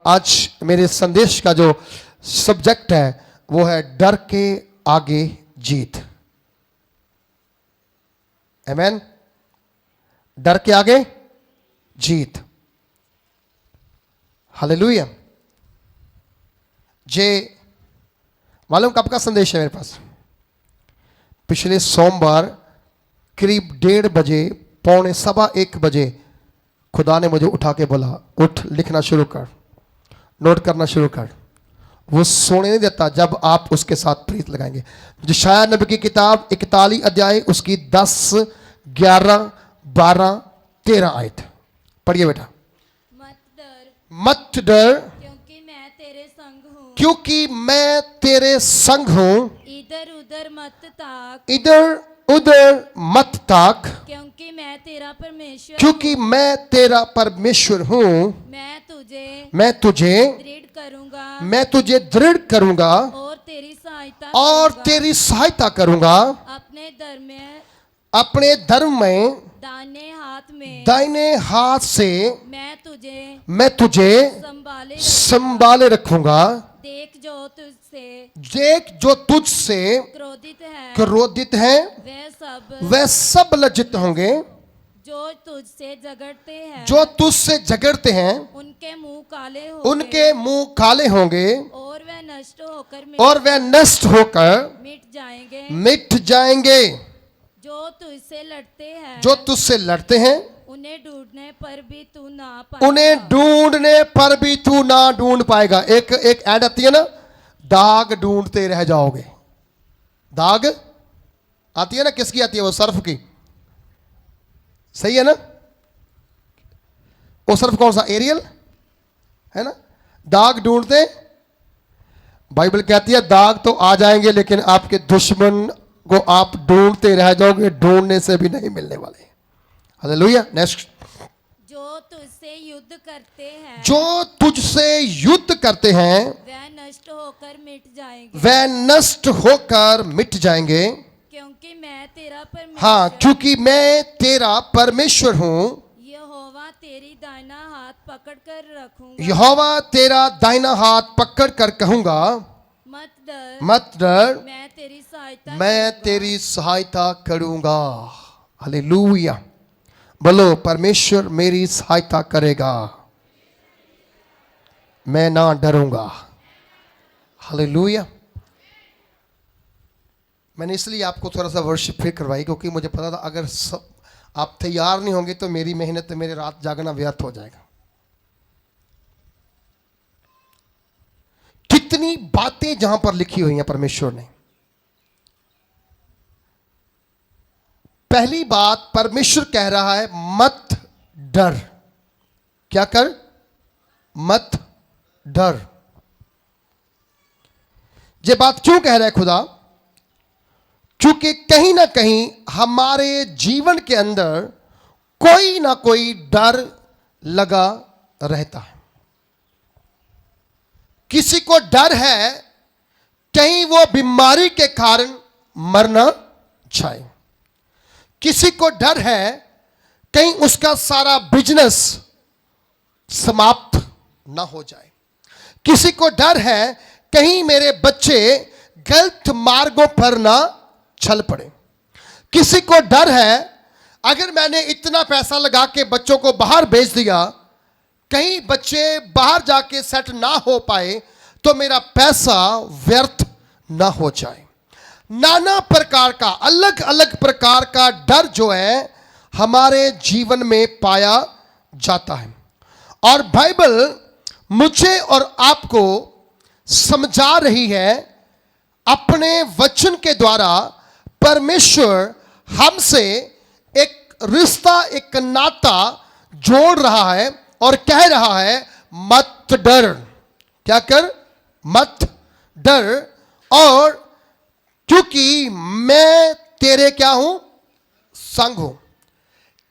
आज मेरे संदेश का जो सब्जेक्ट है वो है डर के आगे जीत। आमीन। डर के आगे जीत। हालेलुया। जे मालूम कब का संदेश है मेरे पास? पिछले सोमवार करीब 1:30 बजे, 1:15 बजे खुदा ने मुझे उठा के बोला, उठ, लिखना शुरू कर, नोट करना शुरू कर। वो सोने नहीं देता जब आप उसके साथ प्रीत लगाएंगे। यशायाह नबी की किताब 41 अध्याय उसकी 10, 11, 12, 13 आयत पढ़िए बेटा। मत डर क्योंकि मैं तेरे संग हूँ। क्योंकि मैं तेरे संग हूँ। इधर उधर मत ताक। इधर उधर मत ताक। क्योंकि मैं तेरा परमेश्वर क्योंकि मैं तेरा परमेश्वर हूँ। मैं तुझे दृढ़ करूँगा। मैं तुझे दृढ़ करूँगा और तेरी सहायता करूँगा। अपने धर्म में दाहिने हाथ से मैं तुझे संभाले रखूंगा। देख जो तुझसे क्रोधित है वे सब लज्जित होंगे। जो तुझसे झगड़ते हैं उनके मुंह काले होंगे और वे नष्ट होकर मिट जाएंगे। जो तुझसे लड़ते हैं उन्हें ढूंढने पर भी तू ना ढूंढ पाएगा। एक ऐड आती है ना, दाग ढूंढते रह जाओगे। दाग आती है ना, किसकी आती है? वो सर्फ की, सही है ना? वो सर्फ कौन सा? एरियल है ना। दाग ढूंढते, बाइबल कहती है दाग तो आ जाएंगे लेकिन आपके दुश्मन को आप ढूंढते रह जाओगे, ढूंढने से भी नहीं मिलने वाले। हालेलुया। नेक्स्ट। जो तुझसे युद्ध करते हैं वे नष्ट होकर मिट जाएंगे। क्योंकि मैं तेरा परमेश्वर क्योंकि मैं तेरा परमेश्वर हूँ। यहोवा तेरी दाहिना हाथ पकड़ कर कहूंगा, मत डर मैं तेरी सहायता करूंगा। हालेलुया। बोलो, परमेश्वर मेरी सहायता करेगा, मैं ना डरूंगा। हालेलुया। मैंने इसलिए आपको थोड़ा सा वर्शिप फिर करवाई क्योंकि मुझे पता था अगर आप तैयार नहीं होंगे तो मेरी मेहनत, मेरे रात जागना व्यर्थ हो जाएगा। कितनी बातें जहां पर लिखी हुई हैं परमेश्वर ने। पहली बात, परमेश्वर कह रहा है मत डर। क्या कर? मत डर। ये बात क्यों कह रहा है खुदा? क्योंकि कहीं ना कहीं हमारे जीवन के अंदर कोई ना कोई डर लगा रहता है। किसी को डर है कहीं वो बीमारी के कारण मर ना जाए। किसी को डर है कहीं उसका सारा बिजनेस समाप्त ना हो जाए। किसी को डर है कहीं मेरे बच्चे गलत मार्गों पर ना चल पड़े। किसी को डर है अगर मैंने इतना पैसा लगा के बच्चों को बाहर भेज दिया, कहीं बच्चे बाहर जाके सेट ना हो पाए तो मेरा पैसा व्यर्थ ना हो जाए। नाना प्रकार का, अलग अलग प्रकार का डर जो है हमारे जीवन में पाया जाता है। और बाइबल मुझे और आपको समझा रही है अपने वचन के द्वारा। परमेश्वर हमसे एक रिश्ता, एक नाता जोड़ रहा है और कह रहा है मत डर। क्या कर? मत डर। और क्योंकि मैं तेरे क्या हूं? संग हूं।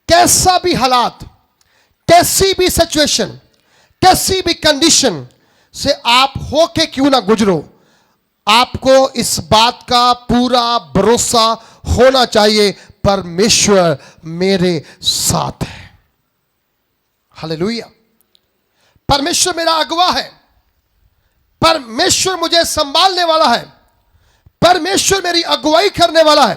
कैसा भी हालात, कैसी भी सिचुएशन, कैसी भी कंडीशन से आप होके क्यों ना गुजरो, आपको इस बात का पूरा भरोसा होना चाहिए, परमेश्वर मेरे साथ है। हालेलुया। परमेश्वर मेरा अगुवा है, परमेश्वर मुझे संभालने वाला है, परमेश्वर मेरी अगुवाई करने वाला है,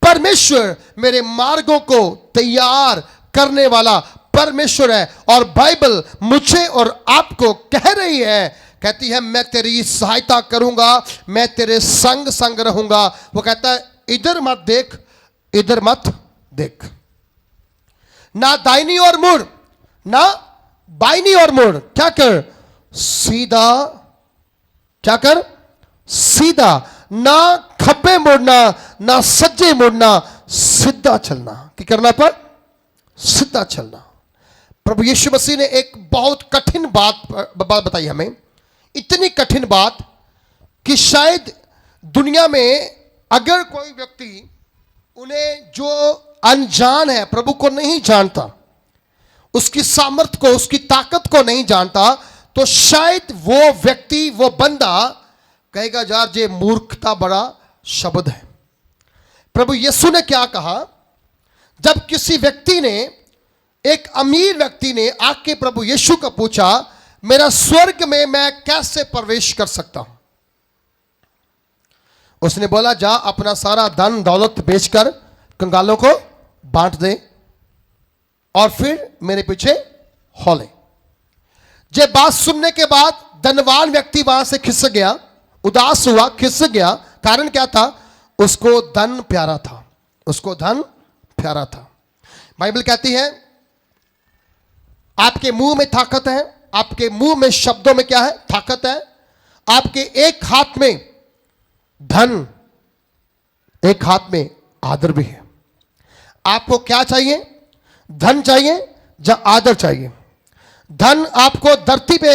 परमेश्वर मेरे मार्गों को तैयार करने वाला परमेश्वर है। और बाइबल मुझे और आपको कह रही है, कहती है मैं तेरी सहायता करूंगा, मैं तेरे संग संग रहूंगा। वो कहता है इधर मत देख, इधर मत देख, ना दाहिनी ओर मुड़, ना बाईनी ओर मुड़, क्या कर, सीधा, क्या कर, सीधा, ना खब्बे मुड़ना ना सज्जे मुड़ना, सीधा चलना। क्या करना पर, सीधा चलना। प्रभु यीशु मसीह ने एक बहुत कठिन बात बताई हमें, इतनी कठिन बात कि शायद दुनिया में अगर कोई व्यक्ति उन्हें जो अनजान है, प्रभु को नहीं जानता, उसकी सामर्थ को, उसकी ताकत को नहीं जानता, तो शायद वो व्यक्ति, वो बंदा कहेगा यार ये मूर्खता बड़ा शब्द है। प्रभु यीशु ने क्या कहा, जब किसी व्यक्ति ने, एक अमीर व्यक्ति ने आके प्रभु यीशु को पूछा मेरा स्वर्ग में मैं कैसे प्रवेश कर सकता हूं, उसने बोला जा अपना सारा धन दौलत बेचकर कंगालों को बांट दे और फिर मेरे पीछे हो ले। ये बात सुनने के बाद धनवान व्यक्ति वहां से खिसक गया, उदास हुआ, खिसक गया। कारण क्या था, उसको धन प्यारा था, उसको धन प्यारा था। बाइबल कहती है आपके मुंह में ताकत है, आपके मुंह में शब्दों में क्या है, ताकत है। आपके एक हाथ में धन, एक हाथ में आदर भी है। आपको क्या चाहिए, धन चाहिए या आदर चाहिए? धन आपको धरती पे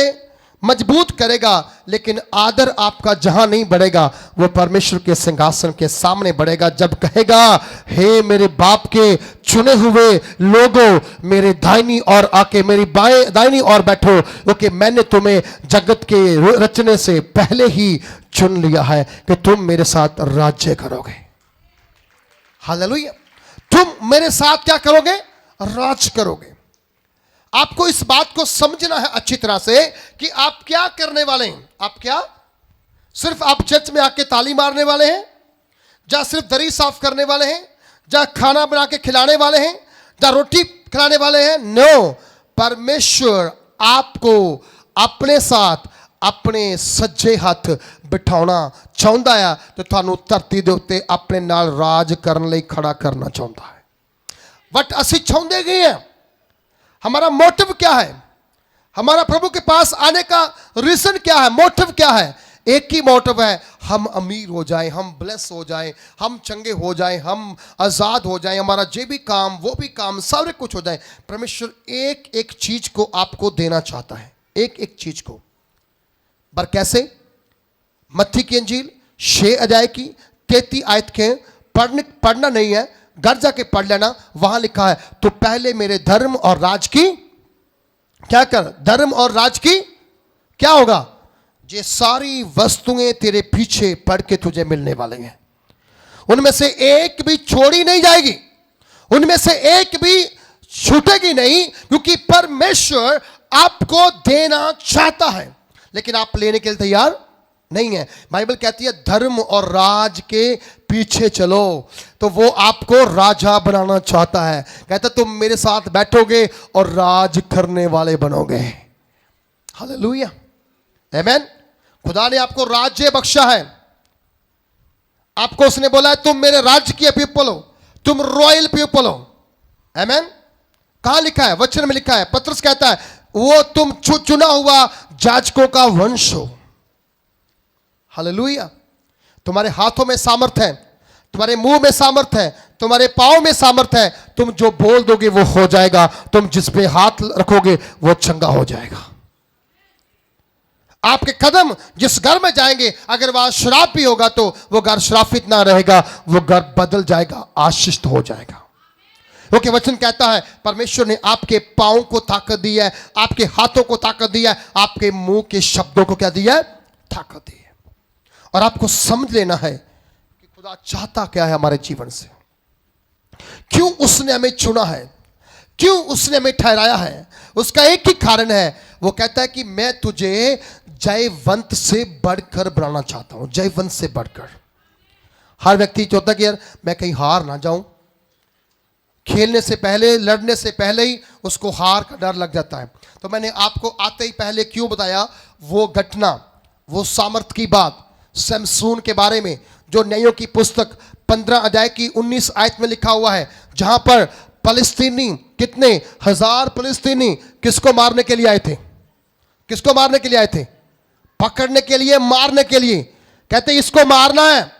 मजबूत करेगा, लेकिन आदर आपका जहां नहीं बढ़ेगा वो परमेश्वर के सिंहासन के सामने बढ़ेगा। जब कहेगा हे मेरे बाप के चुने हुए लोगों, मेरे दाहिनी ओर आके मेरी बाएं दाहिनी ओर बैठो, क्योंकि मैंने तुम्हें जगत के रचने से पहले ही चुन लिया है कि तुम मेरे साथ राज्य करोगे। हालेलुया। तुम मेरे साथ क्या करोगे, राज करोगे। आपको इस बात को समझना है अच्छी तरह से कि आप क्या करने वाले हैं। आप क्या, सिर्फ आप चर्च में आके ताली मारने वाले हैं, या सिर्फ दरी साफ करने वाले हैं, या खाना बना के खिलाने वाले हैं, या रोटी खिलाने वाले हैं? नो, परमेश्वर आपको अपने साथ अपने सज्जे हाथ बिठाना चाहता है, तो थानू धरती दे उत्ते अपने नाल राज करने लई खड़ा करना चाहता है। बट असी चाहते गए हैं, हमारा मोटिव क्या है, हमारा प्रभु के पास आने का रीजन क्या है, मोटिव क्या है? एक ही मोटिव है, हम अमीर हो जाएं, हम ब्लेस हो जाएं, हम चंगे हो जाएं, हम आज़ाद हो जाएं, हमारा जे भी काम वो भी काम सारे कुछ हो जाए। परमेश्वर एक एक चीज को आपको देना चाहता है, एक एक चीज को। पर कैसे? मत्ती की अंजील 6 अध्याय की 33 आयत के पढ़ना नहीं है, घर जाके पढ़ लेना। वहां लिखा है तो पहले मेरे धर्म और राज की क्या कर, धर्म और राज की क्या होगा, ये सारी वस्तुएं तेरे पीछे पड़ के तुझे मिलने वाले हैं। उनमें से एक भी छोड़ी नहीं जाएगी, उनमें से एक भी छूटेगी नहीं, क्योंकि परमेश्वर आपको देना चाहता है, लेकिन आप लेने के लिए तैयार नहीं है। बाइबल कहती है धर्म और राज के पीछे चलो, तो वो आपको राजा बनाना चाहता है। कहता तुम मेरे साथ बैठोगे और राज करने वाले बनोगे। हालेलुया, आमीन। खुदा ने आपको राज्य बख्शा है, आपको उसने बोला है तुम मेरे राज्य के पीपल हो, तुम रॉयल पीपल हो। आमीन। कहां लिखा है? वचन में लिखा है। पतरस कहता है वो तुम चुना हुआ जाजकों का वंश हो। हालेलुया। तुम्हारे हाथों में सामर्थ है, तुम्हारे मुंह में सामर्थ है, तुम्हारे पांव में सामर्थ है। तुम जो बोल दोगे वो हो जाएगा, तुम जिस पे हाथ रखोगे वो चंगा हो जाएगा। आपके कदम जिस घर में जाएंगे, अगर वहां शराब भी होगा तो वो घर श्रापित ना रहेगा, वो घर बदल जाएगा, आशीषित हो जाएगा। क्योंकि वचन कहता है परमेश्वर ने आपके पांव को ताकत दी है, आपके हाथों को ताकत दी है, आपके मुंह के शब्दों को क्या दिया है, ताकत दी है। और आपको समझ लेना है कि खुदा चाहता क्या है हमारे जीवन से, क्यों उसने हमें चुना है, क्यों उसने हमें ठहराया है? उसका एक ही कारण है, वो कहता है कि मैं तुझे जयवंत से बढ़कर बनाना चाहता हूं, जयवंत से बढ़कर। हर व्यक्ति चाहता है कि यार मैं कहीं हार ना जाऊं। खेलने से पहले, लड़ने से पहले ही उसको हार का डर लग जाता है। तो मैंने आपको आते ही पहले क्यों बताया वो घटना, वो सामर्थ की बात शमसून के बारे में, जो न्यायों की पुस्तक 15 अध्याय की 19 आयत में लिखा हुआ है, जहां पर फलस्तीनी, कितने हजार फलस्तीनी किसको मारने के लिए आए थे? किसको मारने के लिए आए थे? पकड़ने के लिए, मारने के लिए। कहते इसको मारना है,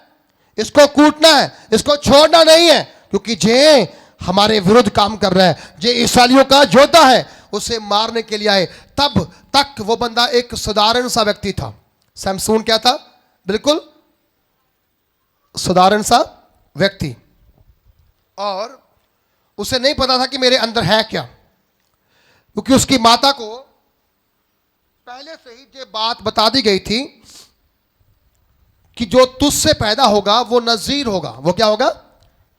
इसको कूटना है, इसको छोड़ना नहीं है, क्योंकि जे हमारे विरुद्ध काम कर रहा है, जे इस्राएलियों का योद्धा है, उसे मारने के लिए आए। तब तक वो बंदा एक साधारण सा व्यक्ति था। शमसून क्या था? बिल्कुल साधारण सा व्यक्ति, और उसे नहीं पता था कि मेरे अंदर है क्या, क्योंकि उसकी माता को पहले से ही ये बात बता दी गई थी कि जो तुझसे पैदा होगा वो नजीर होगा। वो क्या होगा?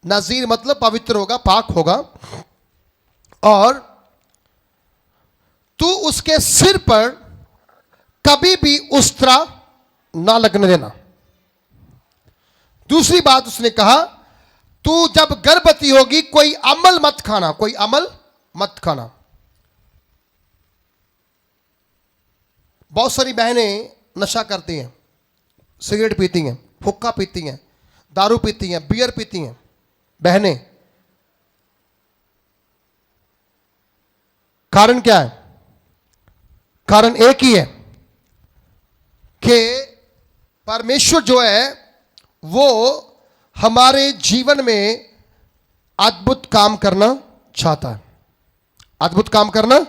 नजीर मतलब पवित्र होगा, पाक होगा, और तू उसके सिर पर कभी भी उस्तरा ना लगने देना। दूसरी बात उसने कहा, तू जब गर्भवती होगी कोई अमल मत खाना, कोई अमल मत खाना। बहुत सारी बहनें नशा करती हैं, सिगरेट पीती हैं, हुक्का पीती हैं, दारू पीती हैं, बियर पीती हैं बहनें। कारण क्या है? कारण एक ही है कि परमेश्वर जो है वो हमारे जीवन में अद्भुत काम करना चाहता है, अद्भुत काम करना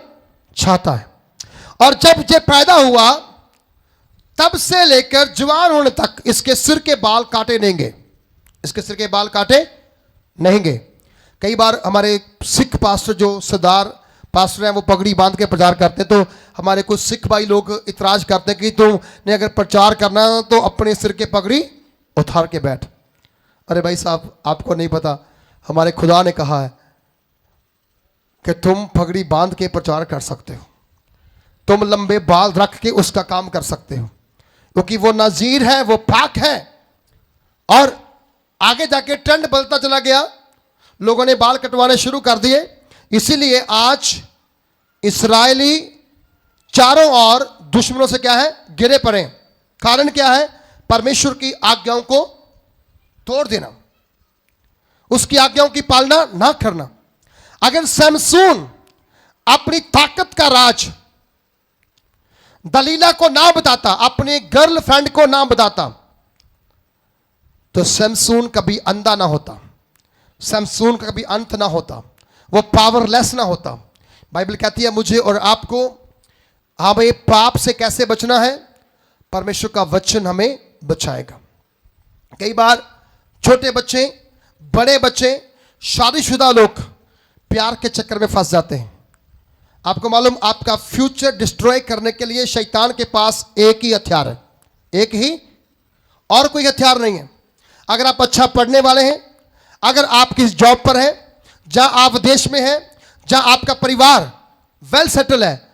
चाहता है। और जब ये पैदा हुआ तब से लेकर जवान होने तक इसके सिर के बाल काटे नहींगे, इसके सिर के बाल काटे नहींगे। कई बार हमारे सिख पास्टर, जो सरदार पास्टर हैं, वो पगड़ी बांध के प्रचार करते हैं, तो हमारे कुछ सिख भाई लोग इतराज करते हैं कि तुमने अगर प्रचार करना है तो अपने सिर के पगड़ी उतार के बैठ। अरे भाई साहब, आपको नहीं पता, हमारे खुदा ने कहा है कि तुम पगड़ी बांध के प्रचार कर सकते हो, तुम लंबे बाल रख के उसका काम कर सकते हो, क्योंकि वो नजीर है, वो पाक है। और आगे जाके ट्रेंड बदलता चला गया, लोगों ने बाल कटवाने शुरू कर दिए। इसीलिए आज इस्राएली चारों ओर दुश्मनों से क्या है? गिरे पड़े। कारण क्या है? परमेश्वर की आज्ञाओं को तोड़ देना, उसकी आज्ञाओं की पालना ना करना। अगर शमसून अपनी ताकत का राज दलीला को ना बताता, अपने गर्लफ्रेंड को ना बताता, तो शमसून कभी अंधा ना होता, शमसून का कभी अंत ना होता, वो पावरलेस ना होता। बाइबल कहती है मुझे और आपको हमें पाप से कैसे बचना है? परमेश्वर का वचन हमें बचाएगा। कई बार छोटे बच्चे, बड़े बच्चे, शादीशुदा लोग प्यार के चक्कर में फंस जाते हैं। आपको मालूम, आपका फ्यूचर डिस्ट्रॉय करने के लिए शैतान के पास एक ही हथियार है, एक ही, और कोई हथियार नहीं है। अगर आप अच्छा पढ़ने वाले हैं, अगर आप किस जॉब पर हैं, जहां आप देश में हैं, जहां आपका परिवार वेल सेटल है,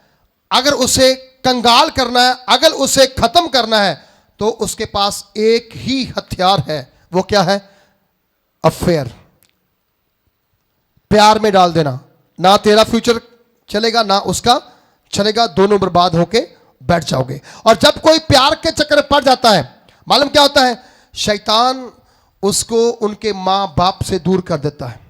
अगर उसे कंगाल करना है, अगर उसे खत्म करना है, तो उसके पास एक ही हथियार है। वो क्या है? अफेयर, प्यार में डाल देना। ना तेरा फ्यूचर चलेगा ना उसका चलेगा, दोनों बर्बाद होके बैठ जाओगे। और जब कोई प्यार के चक्कर में पड़ जाता है, मालूम क्या होता है? शैतान उसको उनके माँ बाप से दूर कर देता है,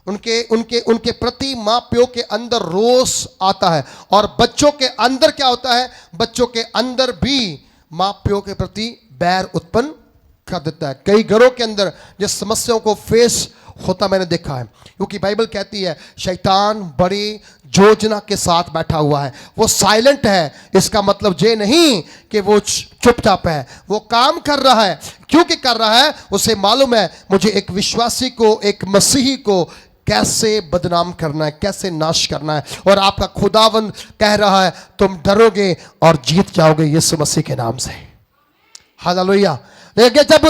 उनके उनके उनके प्रति माँ प्यो के अंदर रोष आता है। और बच्चों के अंदर क्या होता है? बच्चों के अंदर भी माँ प्यो के प्रति बैर उत्पन्न कर देता है। कई घरों के अंदर जिस समस्याओं को फेस होता मैंने देखा है, क्योंकि बाइबल कहती है शैतान बड़ी योजना के साथ बैठा हुआ है, वो साइलेंट है। इसका मतलब ये नहीं कि वो चुपचाप है, वो काम कर रहा है। क्योंकि कर रहा है, उसे मालूम है मुझे एक विश्वासी को, एक मसीही को कैसे बदनाम करना है, कैसे नाश करना है। और आपका खुदावंद कह रहा है तुम डरोगे और जीत जाओगे यीशु मसीह के नाम से। हालेलुया। लेकिन जब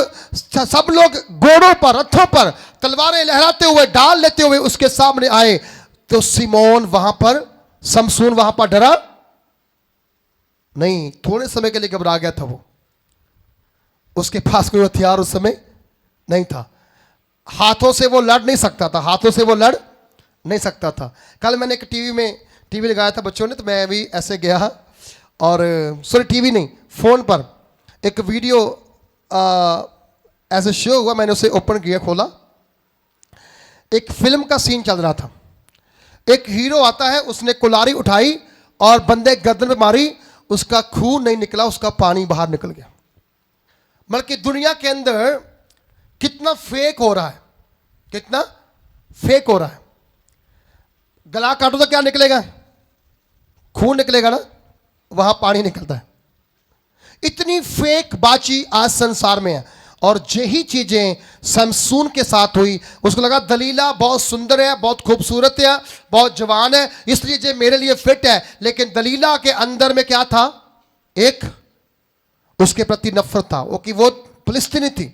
सब लोग घोड़ों पर, रथों पर तलवारें लहराते हुए, डाल लेते हुए उसके सामने आए, तो सिमोन वहां पर, समसून वहां पर डरा नहीं, थोड़े समय के लिए घबरा गया था वो। उसके पास कोई हथियार उस समय नहीं था, हाथों से वो लड़ नहीं सकता था, हाथों से वो लड़ नहीं सकता था। कल मैंने एक टीवी लगाया था बच्चों ने, तो मैं भी ऐसे गया और सॉरी टीवी नहीं, फोन पर एक वीडियो ऐसे शो हुआ, मैंने उसे ओपन किया, खोला, एक फिल्म का सीन चल रहा था। एक हीरो आता है, उसने कुल्हाड़ी उठाई और बंदे गर्दन पे मारी, उसका खून नहीं निकला, उसका पानी बाहर निकल गया। बल्कि दुनिया के अंदर कितना फेक हो रहा है, कितना फेक हो रहा है। गला काटो तो क्या निकलेगा? खून निकलेगा ना, वहां पानी निकलता है। इतनी फेक बाची आज संसार में है। और यही चीजें समसून के साथ हुई। उसको लगा दलीला बहुत सुंदर है, बहुत खूबसूरत है, बहुत जवान है, इसलिए ये मेरे लिए फिट है। लेकिन दलीला के अंदर में क्या था? एक उसके प्रति नफरत था, वो कि वो फिलिस्तीनी थी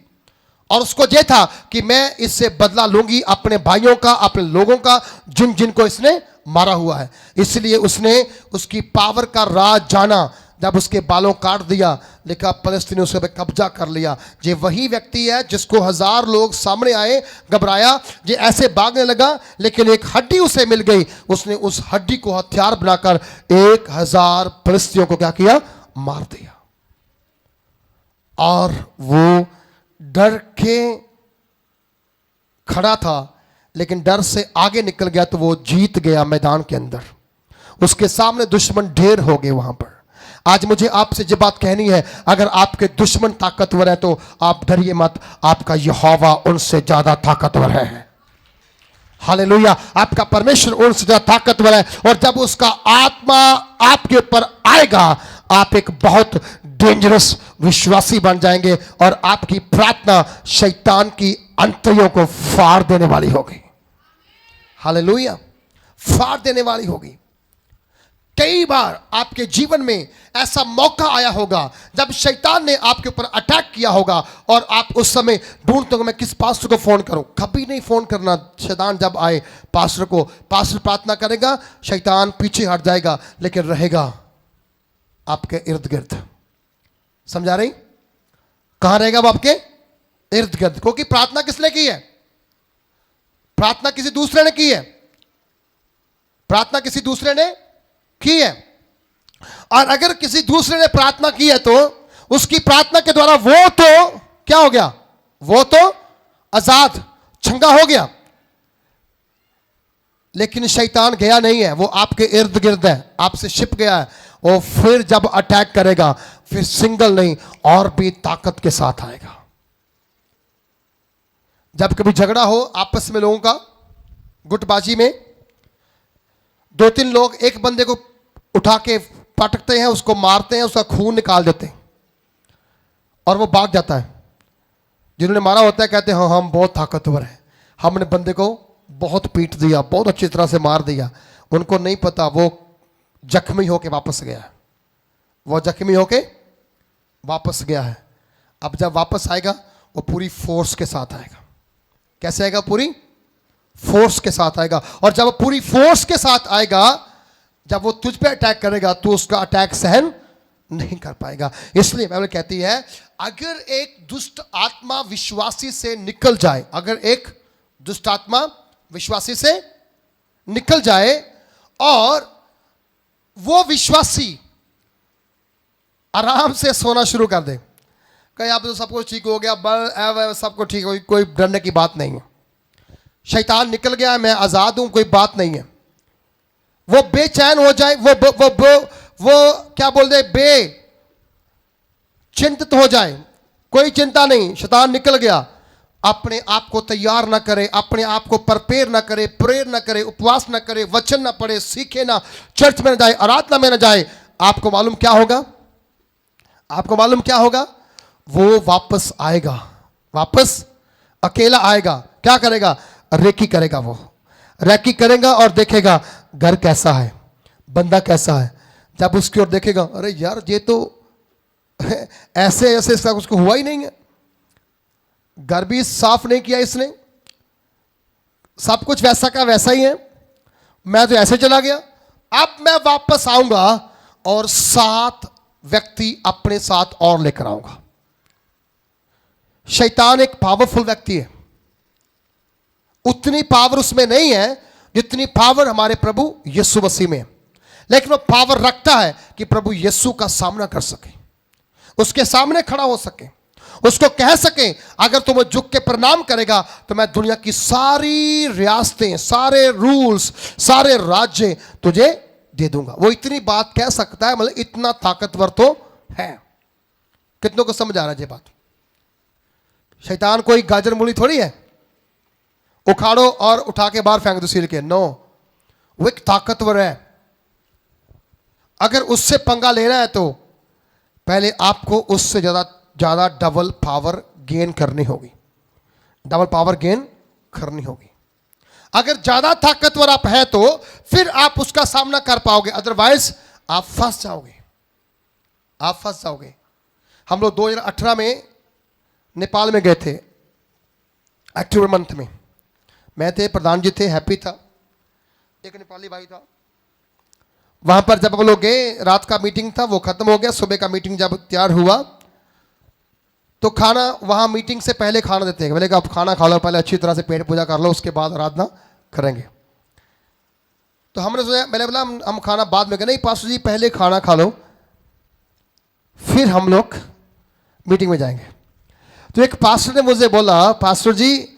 और उसको ये था कि मैं इससे बदला लूंगी अपने भाइयों का, अपने लोगों का, जिनको इसने मारा हुआ है। इसलिए उसने उसकी पावर का राज जाना। जब उसके बालों काट दिया, लिखा फलस्तीनी उसके पे कब्जा कर लिया। ये वही व्यक्ति है जिसको 1000 लोग सामने आए, घबराया, ये ऐसे भागने लगा, लेकिन एक हड्डी उसे मिल गई। उसने उस हड्डी को हथियार बनाकर 1000 फलस्तीनियों को क्या किया? मार दिया। और वो डर के खड़ा था, लेकिन डर से आगे निकल गया तो वो जीत गया मैदान के अंदर। उसके सामने दुश्मन ढेर हो गए वहां पर। आज मुझे आपसे ये बात कहनी है, अगर आपके दुश्मन ताकतवर है तो आप डरिए मत, आपका यहोवा उनसे ज्यादा ताकतवर है। हालेलुया, आपका परमेश्वर उनसे ज्यादा ताकतवर है। और जब उसका आत्मा आपके ऊपर आएगा, आप एक बहुत डेंजरस विश्वासी बन जाएंगे और आपकी प्रार्थना शैतान की अंतड़ियों को फाड़ देने वाली होगी। हालेलुया, फाड़ देने वाली होगी। कई बार आपके जीवन में ऐसा मौका आया होगा जब शैतान ने आपके ऊपर अटैक किया होगा और आप उस समय ढूंढते हो मैं किस पास्टर को फोन करूं। कभी नहीं फोन करना। शैतान जब आए पास्टर को, पास्टर प्रार्थना करेगा, शैतान पीछे हट जाएगा, लेकिन रहेगा आपके इर्द गिर्द। समझा रही? कहां रहेगा वो? आपके इर्द गिर्द। क्योंकि प्रार्थना किसने की है? प्रार्थना किसी दूसरे ने की है। प्रार्थना किसी दूसरे ने की है। और अगर किसी दूसरे ने प्रार्थना की है तो उसकी प्रार्थना के द्वारा वो तो क्या हो गया? वो तो आजाद, छंगा हो गया। लेकिन शैतान गया नहीं है, वो आपके इर्द गिर्द है, आपसे छिप गया है। वो फिर जब अटैक करेगा, फिर सिंगल नहीं और भी ताकत के साथ आएगा। जब कभी झगड़ा हो आपस में लोगों का, गुटबाजी में, 2-3 लोग एक बंदे को उठा के पटकते हैं, उसको मारते हैं, उसका खून निकाल देते हैं और वो भाग जाता है। जिन्होंने मारा होता है कहते हैं हाँ हम बहुत ताकतवर हैं, हमने बंदे को बहुत पीट दिया, बहुत अच्छी तरह से मार दिया। उनको नहीं पता वो जख्मी होके वापस गया है। वो जख्मी होके वापस गया है। अब जब वापस आएगा वो पूरी फोर्स के साथ आएगा। कैसे आएगा? पूरी फोर्स के साथ आएगा। और जब वो पूरी फोर्स के साथ आएगा, जब वो तुझ पे अटैक करेगा तो उसका अटैक सहन नहीं कर पाएगा। इसलिए बाइबल कहती है अगर एक दुष्ट आत्मा विश्वासी से निकल जाए, अगर एक दुष्ट आत्मा विश्वासी से निकल जाए और वो विश्वासी आराम से सोना शुरू कर दे, कहीं आप तो सब कुछ ठीक हो गया, सब कुछ ठीक हो, कोई डरने की बात नहीं है, शैतान निकल गया, मैं आजाद हूं, कोई बात नहीं है। वो बेचैन हो जाए, वो क्या बोल दे, चिंतित हो जाए, कोई चिंता नहीं, शैतान निकल गया। अपने आप को तैयार ना करे, अपने आप को प्रिपेयर ना करे, प्रेयर ना करे, उपवास ना करे, वचन ना पढ़े, सीखे ना, चर्च में ना जाए, आराधना में ना जाए, आपको मालूम क्या होगा? आपको मालूम क्या होगा? वो वापस आएगा, वापस अकेला आएगा। क्या करेगा? रेकी करेगा। वो रेकी करेगा और देखेगा घर कैसा है, बंदा कैसा है। जब उसकी ओर देखेगा, अरे यार ये तो ऐसे ऐसे इसका उसको हुआ ही नहीं है, घर भी साफ नहीं किया इसने, सब कुछ वैसा का वैसा ही है, मैं तो ऐसे चला गया, अब मैं वापस आऊंगा और 7 व्यक्ति अपने साथ और लेकर आऊंगा। शैतान एक पावरफुल व्यक्ति है, उतनी पावर उसमें नहीं है जितनी पावर हमारे प्रभु यीशु मसीह में है, लेकिन वो पावर रखता है कि प्रभु यीशु का सामना कर सके, उसके सामने खड़ा हो सके, उसको कह सके अगर तुम झुक के प्रणाम करेगा तो मैं दुनिया की सारी रियासतें, सारे रूल्स, सारे राज्य तुझे दे दूंगा। वो इतनी बात कह सकता है, मतलब इतना ताकतवर तो है। कितनों को समझ आ रहा है ये बात? शैतान कोई गाजर मूली थोड़ी है, उखाड़ो और उठा के बाहर फेंक दो सील के। नो, वो एक ताकतवर है। अगर उससे पंगा लेना है तो पहले आपको उससे ज्यादा डबल पावर गेन करनी होगी, डबल पावर गेन करनी होगी। अगर ज्यादा ताकतवर आप है तो फिर आप उसका सामना कर पाओगे, अदरवाइज आप फंस जाओगे, आप फंस जाओगे। हम लोग 2018 में नेपाल में गए थे, अक्टूबर मंथ में। मैं थे, प्रधान जी थे, हैप्पी था, एक नेपाली भाई था। वहां पर जब हम लोग गए, रात का मीटिंग था, वो खत्म हो गया। सुबह का मीटिंग जब तैयार हुआ तो खाना, वहां मीटिंग से पहले खाना देते हैं। बोले कि आप खाना खा लो, पहले अच्छी तरह से पेट पूजा कर लो, उसके बाद आराधना करेंगे। तो हमने सोचा, मैंने बोला हम खाना बाद में, नहीं पास्टर जी पहले खाना खा लो फिर हम लोग मीटिंग में जाएंगे। तो एक पास्टर ने मुझे बोला, पास्टर जी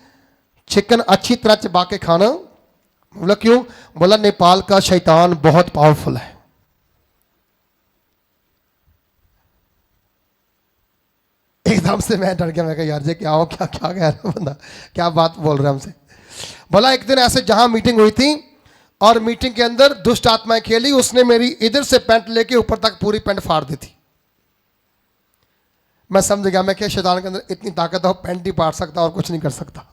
चिकन अच्छी तरह चबा के खाना। बोला क्यों? बोला नेपाल का शैतान बहुत पावरफुल है। एकदम से मैं डर गया, मैं कहा यार जी क्या हो, क्या क्या कह रहा है बंदा, क्या बात बोल रहा है हमसे। बोला एक दिन ऐसे जहां मीटिंग हुई थी और मीटिंग के अंदर दुष्ट आत्माएं खेली, उसने मेरी इधर से पैंट लेके ऊपर तक पूरी पैंट फाड़ दी थी। मैं समझ गया, मैं क्या शैतान के अंदर इतनी ताकत है, पैंट ही फाड़ सकता और कुछ नहीं कर सकता।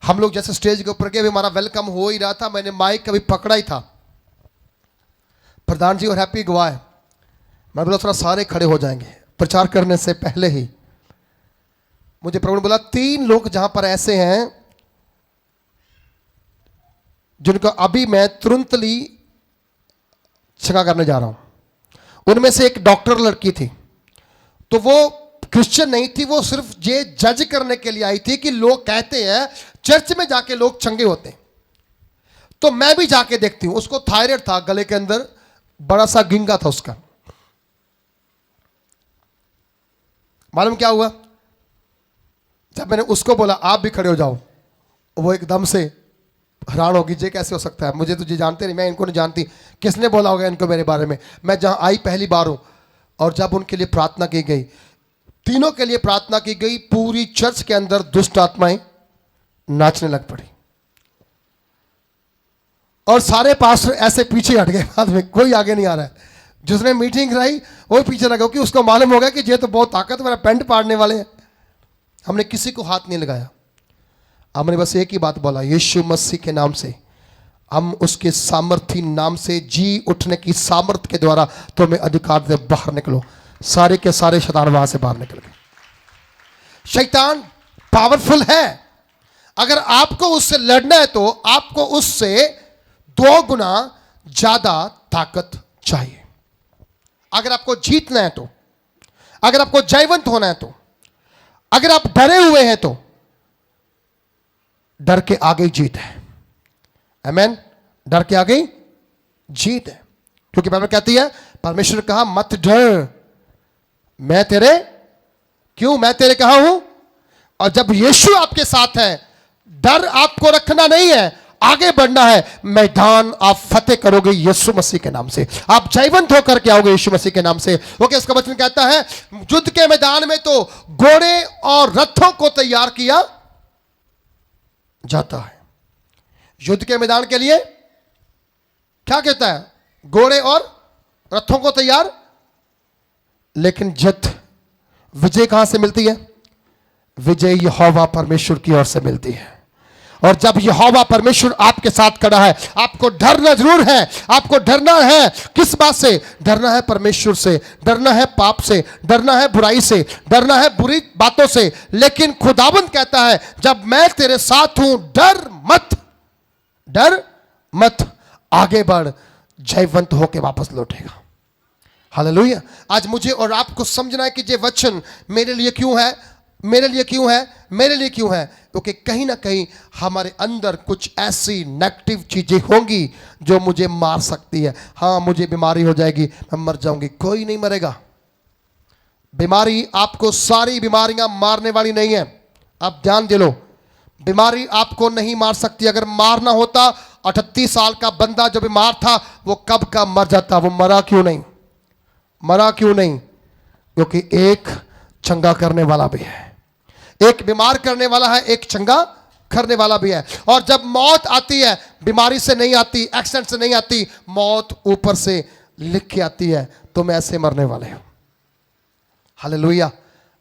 हम लोग जैसे स्टेज के ऊपर गए, हमारा वेलकम हो ही रहा था, मैंने माइक कभी पकड़ा ही था। प्रधान जी और हैप्पी गवाह है, मैं बोला थोड़ा सारे खड़े हो जाएंगे। प्रचार करने से पहले ही मुझे प्रभु ने बोला 3 लोग जहां पर ऐसे हैं जिनको अभी मैं तुरंतली छका करने जा रहा हूं। उनमें से एक डॉक्टर लड़की थी, तो वो क्रिश्चियन नहीं थी, वो सिर्फ ये जज करने के लिए आई थी कि लोग कहते हैं चर्च में जाके लोग चंगे होते हैं, तो मैं भी जाके देखती हूं। उसको थायराइड था, गले के अंदर बड़ा सा गिंगा था उसका। मालूम क्या हुआ? जब मैंने उसको बोला आप भी खड़े हो जाओ, वो एकदम से हैरान होगी, ये कैसे हो सकता है, मुझे तो ये जानते नहीं, मैं इनको नहीं जानती, किसने बोला होगा इनको मेरे बारे में। मैं जहां आई पहली बार हूं। और जब उनके लिए प्रार्थना की गई, तीनों के लिए प्रार्थना की गई, पूरी चर्च के अंदर दुष्ट आत्माएं नाचने लग पड़ी और सारे पास्टर ऐसे पीछे हट गए। बाद में कोई आगे नहीं आ रहा है। जिसने मीटिंग कराई वो पीछे लगा, क्योंकि उसको मालूम होगा कि ये तो बहुत ताकतवर है, पेंट पाड़ने वाले हैं। हमने किसी को हाथ नहीं लगाया, हमने बस एक ही बात बोला, यीशु मसीह के नाम से, हम उसके सामर्थी नाम से, जी उठने की सामर्थ के द्वारा तुम्हें अधिकार दे, बाहर निकलो। सारे के सारे शैतान वहां से बाहर निकल गए। शैतान पावरफुल है। अगर आपको उससे लड़ना है तो आपको उससे 2 गुना ज्यादा ताकत चाहिए। अगर आपको जीतना है तो, अगर आपको जयवंत होना है तो, अगर आप डरे हुए हैं तो डर के आगे जीत है। आमीन। डर के आगे जीत है, क्योंकि बाइबल कहती है, परमेश्वर ने कहा मत डर, मैं तेरे, क्यों मैं तेरे कहा हूं। और जब यीशु आपके साथ है, डर आपको रखना नहीं है, आगे बढ़ना है। मैदान आप फतेह करोगे यीशु मसीह के नाम से, आप जयवंत होकर के आओगे यीशु मसीह के नाम से। ओके, इसका वचन कहता है युद्ध के मैदान में तो घोड़े और रथों को तैयार किया जाता है। युद्ध के मैदान के लिए क्या कहता है? घोड़े और रथों को तैयार। लेकिन जित, विजय कहां से मिलती है? विजय यहोवा परमेश्वर की ओर से मिलती है। और जब यहोवा परमेश्वर आपके साथ खड़ा है, आपको डरना जरूर है। आपको डरना है किस बात से? डरना है परमेश्वर से, डरना है पाप से, डरना है बुराई से, डरना है बुरी बातों से। लेकिन खुदावंद कहता है जब मैं तेरे साथ हूं, डर मत, डर मत, आगे बढ़, जयवंत होके वापस लौटेगा। हालेलुया। आज मुझे और आपको समझना है कि ये वचन मेरे लिए क्यों है, मेरे लिए क्यों है, मेरे लिए क्यों है, क्योंकि कहीं ना कहीं हमारे अंदर कुछ ऐसी नेगेटिव चीजें होंगी जो मुझे मार सकती है। हाँ, मुझे बीमारी हो जाएगी, मैं मर जाऊंगी, कोई नहीं मरेगा। बीमारी आपको सारी बीमारियां मारने वाली नहीं है। आप ध्यान दे लो, बीमारी आपको नहीं मार सकती। अगर मारना होता, 38 साल का बंदा जो बीमार था वो कब का मर जाता। वो मरा क्यों नहीं? मरा क्यों नहीं? क्योंकि एक चंगा करने वाला भी है। एक बीमार करने वाला है, एक चंगा करने वाला भी है। और जब मौत आती है, बीमारी से नहीं आती, एक्सीडेंट से नहीं आती, मौत ऊपर से लिख के आती है, तुम ऐसे मरने वाले हो। हालेलुया।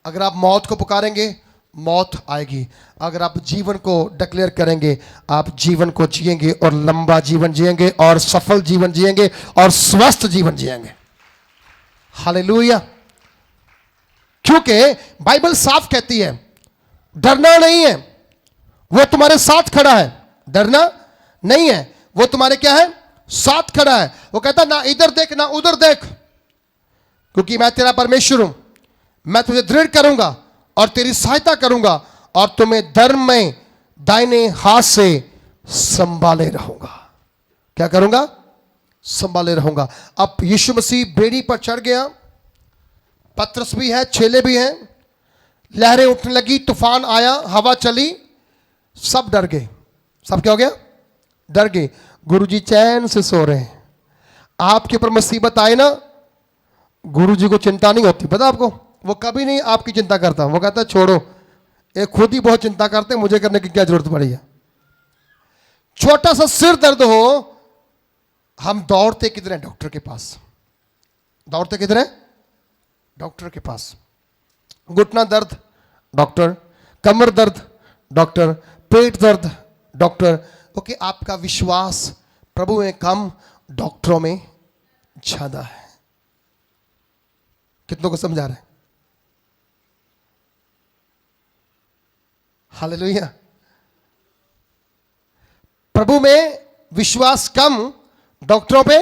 अगर आप मौत को पुकारेंगे, मौत आएगी। अगर आप जीवन को डिक्लेयर करेंगे, आप जीवन को जिएंगे, और लंबा जीवन जिएंगे, और सफल जीवन जिएंगे, और स्वस्थ जीवन जिएंगे। हालेलुया। क्योंकि बाइबल साफ कहती है, डरना नहीं है, वो तुम्हारे साथ खड़ा है। डरना नहीं है, वो तुम्हारे क्या है? साथ खड़ा है। वो कहता ना इधर देख ना उधर देख, क्योंकि मैं तेरा परमेश्वर हूं। मैं तुझे दृढ़ करूंगा और तेरी सहायता करूंगा, और तुम्हें धर्म में दाहिने हाथ से संभाले रहूंगा। क्या करूंगा? संभाले रहूंगा। अब यीशु मसीह बेड़ी पर चढ़ गया, पतरस भी है, चेले भी हैं, लहरें उठने लगी, तूफान आया, हवा चली, सब डर गए। सब क्या हो गया? डर गए। गुरुजी चैन से सो रहे हैं। आपके ऊपर मुसीबत आए ना, गुरुजी को चिंता नहीं होती, पता आपको? वो कभी नहीं आपकी चिंता करता। वो कहता है छोड़ो, ये खुद ही बहुत चिंता करते, मुझे करने की क्या जरूरत पड़ी है। छोटा सा सिर दर्द हो, हम दौड़ते किधर हैं? डॉक्टर के पास। दौड़ते किधर हैं? डॉक्टर के पास। घुटना दर्द, डॉक्टर। कमर दर्द, डॉक्टर। पेट दर्द, डॉक्टर। क्योंकि आपका विश्वास प्रभु में कम, डॉक्टरों में ज्यादा है। कितनों को समझा रहे हैं? हालेलुया। प्रभु में विश्वास कम, डॉक्टरों पे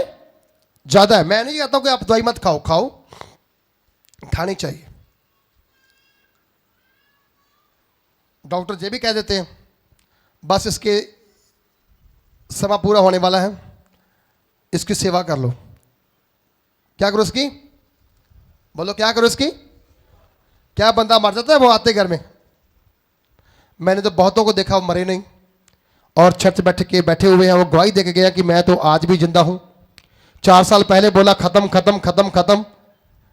ज्यादा है। मैं नहीं कहता हूं कि आप दवाई मत खाओ, खाओ, खानी चाहिए। डॉक्टर ये भी कह देते हैं बस इसके समय पूरा होने वाला है, इसकी सेवा कर लो। क्या करो इसकी? बोलो क्या करो इसकी? क्या बंदा मर जाता है वो आते घर में? मैंने तो बहुतों को देखा, वो मरे नहीं, और चर्च बैठे हुए हैं। वो गवाही दे के गया कि मैं तो आज भी जिंदा हूं। 4 साल पहले बोला खत्म खत्म खत्म खत्म,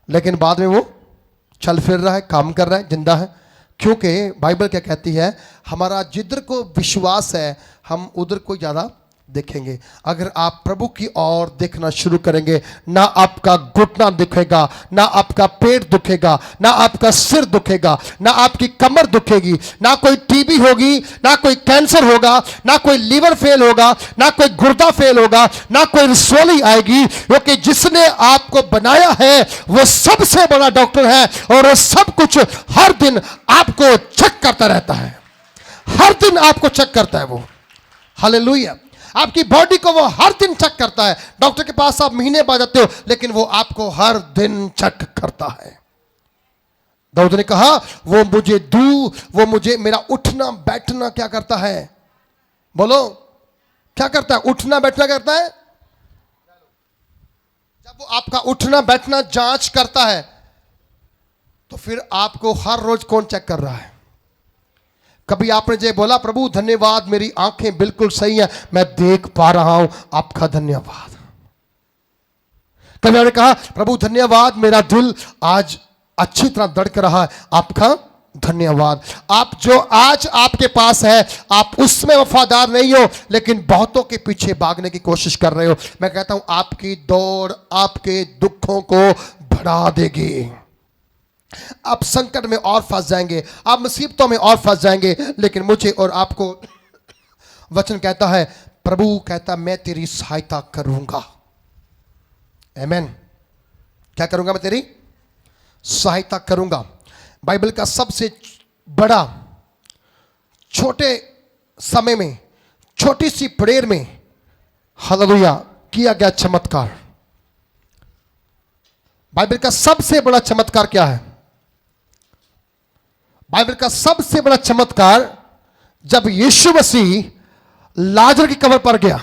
लेकिन बाद में वो चल फिर रहा है, काम कर रहा है, जिंदा है। क्योंकि बाइबल क्या कहती है? हमारा जिधर को विश्वास है, हम उधर को ज़्यादा देखेंगे। अगर आप प्रभु की ओर देखना शुरू करेंगे, ना आपका घुटना दुखेगा, ना आपका पेट दुखेगा, ना आपका सिर दुखेगा, ना आपकी कमर दुखेगी, ना कोई टीबी होगी, ना कोई कैंसर होगा, ना कोई लीवर फेल होगा, ना कोई गुर्दा फेल होगा, ना कोई रसोली आएगी। क्योंकि जिसने आपको बनाया है वो सबसे बड़ा डॉक्टर है, और वो सब कुछ हर दिन आपको चेक करता रहता है। हर दिन आपको चेक करता है वो। हालेलुया। आपकी बॉडी को वो हर दिन चेक करता है। डॉक्टर के पास आप महीने बाद जाते हो, लेकिन वो आपको हर दिन चेक करता है। दाऊद ने कहा वो मुझे मेरा उठना बैठना क्या करता है? बोलो क्या करता है? उठना बैठना करता है। जब वो आपका उठना बैठना जांच करता है, तो फिर आपको हर रोज कौन चेक कर रहा है? कभी आपने जो बोला प्रभु धन्यवाद, मेरी आंखें बिल्कुल सही हैं, मैं देख पा रहा हूं, आपका धन्यवाद। कभी आपने कहा प्रभु धन्यवाद, मेरा दिल आज अच्छी तरह धड़क रहा है, आपका धन्यवाद। आप जो आज आपके पास है, आप उसमें वफादार नहीं हो, लेकिन बहुतों के पीछे भागने की कोशिश कर रहे हो। मैं कहता हूं आपकी दौड़ आपके दुखों को बढ़ा देगी। आप संकट में और फंस जाएंगे, आप मुसीबतों में और फंस जाएंगे। लेकिन मुझे और आपको वचन कहता है, प्रभु कहता मैं तेरी सहायता करूंगा। आमीन। क्या करूंगा? मैं तेरी सहायता करूंगा। बाइबल का सबसे बड़ा, छोटे समय में, छोटी सी प्रेयर में हालेलुया, किया गया चमत्कार। बाइबल का सबसे बड़ा चमत्कार क्या है? बाइबल का सबसे बड़ा चमत्कार जब यीशु मसीह लाजर की कब्र पर गया,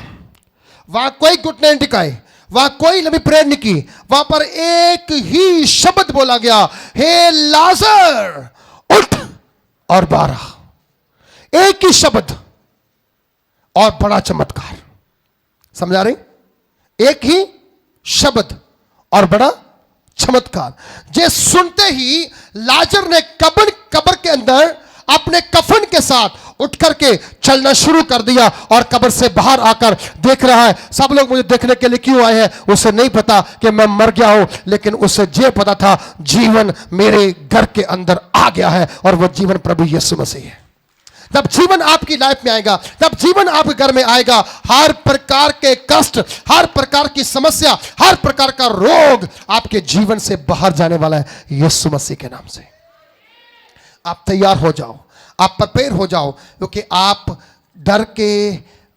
वहां कोई घुटने नहीं टिकाए, वहां कोई लंबी प्रेयर नहीं की, वहां पर एक ही शब्द बोला गया, हे लाजर उठ और बाहर आ। एक ही शब्द और बड़ा चमत्कार। समझा रहे? एक ही शब्द और बड़ा चमत्कार। जे सुनते ही लाजर ने कब्र के अंदर अपने कफन के साथ उठ करके चलना शुरू कर दिया और कब्र से बाहर आकर देख रहा है। सब लोग मुझे देखने के लिए क्यों आए हैं? उसे नहीं पता कि मैं मर गया हूं, लेकिन उसे ये पता था जीवन मेरे घर के अंदर आ गया है और वह जीवन प्रभु यीशु मसीह है। जब जीवन आपकी लाइफ में आएगा, जब जीवन आपके घर में आएगा, हर प्रकार के कष्ट, हर प्रकार की समस्या, हर प्रकार का रोग आपके जीवन से बाहर जाने वाला है यीशु मसीह के नाम से। आप तैयार हो जाओ, आप प्रिपेयर हो जाओ, क्योंकि आप डर के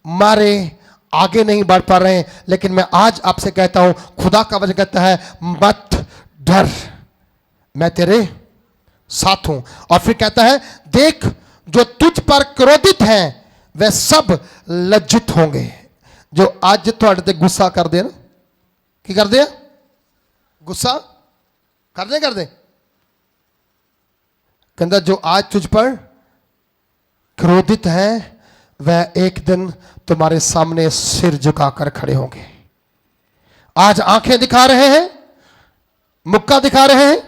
मारे आगे नहीं बढ़ पा रहे हैं। लेकिन मैं आज आपसे कहता हूं, खुदा का वचन कहता है मत डर, मैं तेरे साथ हूं। और फिर कहता है देख जो तुझ पर क्रोधित हैं वे सब लज्जित होंगे। जो आज थोड़े ते गुस्सा कर दे ना, की कर दे? गुस्सा कर दे। कहता जो आज तुझ पर क्रोधित हैं वह एक दिन तुम्हारे सामने सिर झुकाकर खड़े होंगे। आज आंखें दिखा रहे हैं, मुक्का दिखा रहे हैं,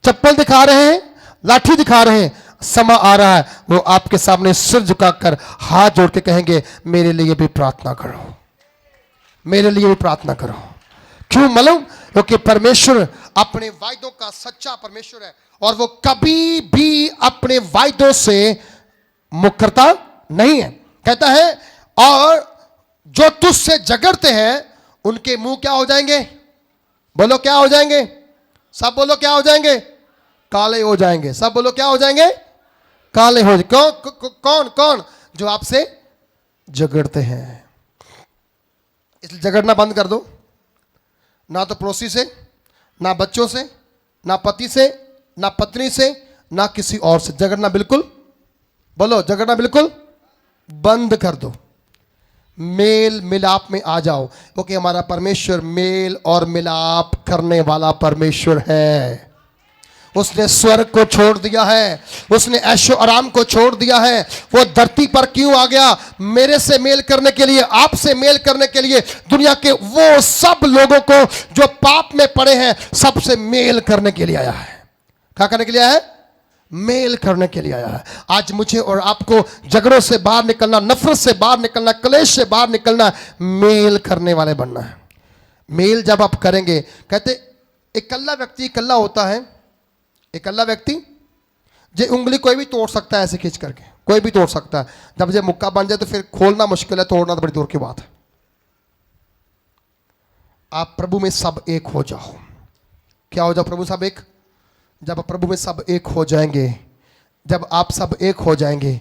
चप्पल दिखा रहे हैं, लाठी दिखा रहे हैं। समा आ रहा है वो आपके सामने सिर झुकाकर हाथ जोड़ के कहेंगे मेरे लिए भी प्रार्थना करो, मेरे लिए भी प्रार्थना करो। क्यों मालूम? क्योंकि परमेश्वर अपने वायदों का सच्चा परमेश्वर है और वो कभी भी अपने वायदों से मुकरता नहीं है। कहता है और जो तुझसे झगड़ते हैं उनके मुंह क्या हो जाएंगे? बोलो क्या हो जाएंगे? सब बोलो क्या हो जाएंगे? काले हो जाएंगे। सब बोलो क्या हो जाएंगे? काले हो जाएंगे। कौन कौन? जो आपसे झगड़ते हैं। इसलिए झगड़ना बंद कर दो। ना तो पड़ोसी से, ना बच्चों से, ना पति से, ना पत्नी से, ना किसी और से। झगड़ना बिल्कुल, बोलो झगड़ना बिल्कुल बंद कर दो। मेल मिलाप में आ जाओ, क्योंकि हमारा परमेश्वर मेल और मिलाप करने वाला परमेश्वर है। उसने स्वर्ग को छोड़ दिया है, उसने ऐशो आराम को छोड़ दिया है। वो धरती पर क्यों आ गया? मेरे से मेल करने के लिए, आपसे मेल करने के लिए, दुनिया के वो सब लोगों को जो पाप में पड़े हैं सबसे मेल करने के लिए आया है। क्या करने के लिए आया है? मेल करने के लिए आया है। आज मुझे और आपको झगड़ों से बाहर निकलना, नफरत से बाहर निकलना, क्लेश से बाहर निकलना, मेल करने वाले बनना है। मेल जब आप करेंगे, कहते इकल्ला व्यक्ति इकल्ला होता है। इकल्ला व्यक्ति जे उंगली कोई भी तोड़ सकता है, ऐसे खींच करके कोई भी तोड़ सकता है। जब जे मुक्का बन जाए तो फिर खोलना मुश्किल है, तोड़ना तो बड़ी दूर की बात है। आप प्रभु में सब एक हो जाओ। क्या हो जाओ? प्रभु सब एक। जब प्रभु में सब एक हो जाएंगे, जब आप सब एक हो जाएंगे,